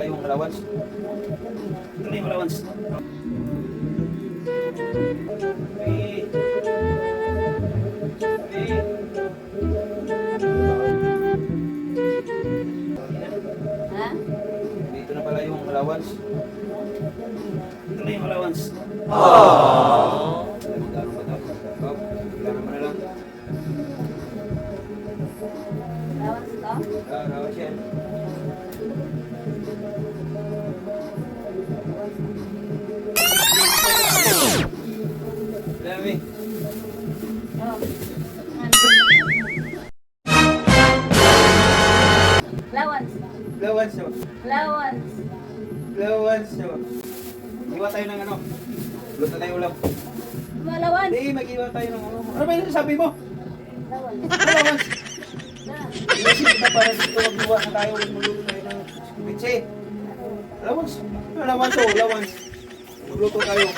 pala yung allowance. Ito na yung allowance. Hey. Hey. Ha? Dito na pala yung allowance. Ito na yung allowance. Magkano ba ito? Oh, kailangan mo na lang. Allowance to? Allowance yan. Dami. Oh. Allowance. Allowance mo. Allowance. Allowance mo. Iwa tayo ng ano. Luto tayo ulam. Allowance. Hindi, mag-iwa tayo ng ano. Ano ba yung sabi mo? Allowance. Allowance. Na. Inisip kita para dito magluwa na tayo. Magluto tayo ng spitse. Allowance. Allowance to. Allowance. Magluto tayo.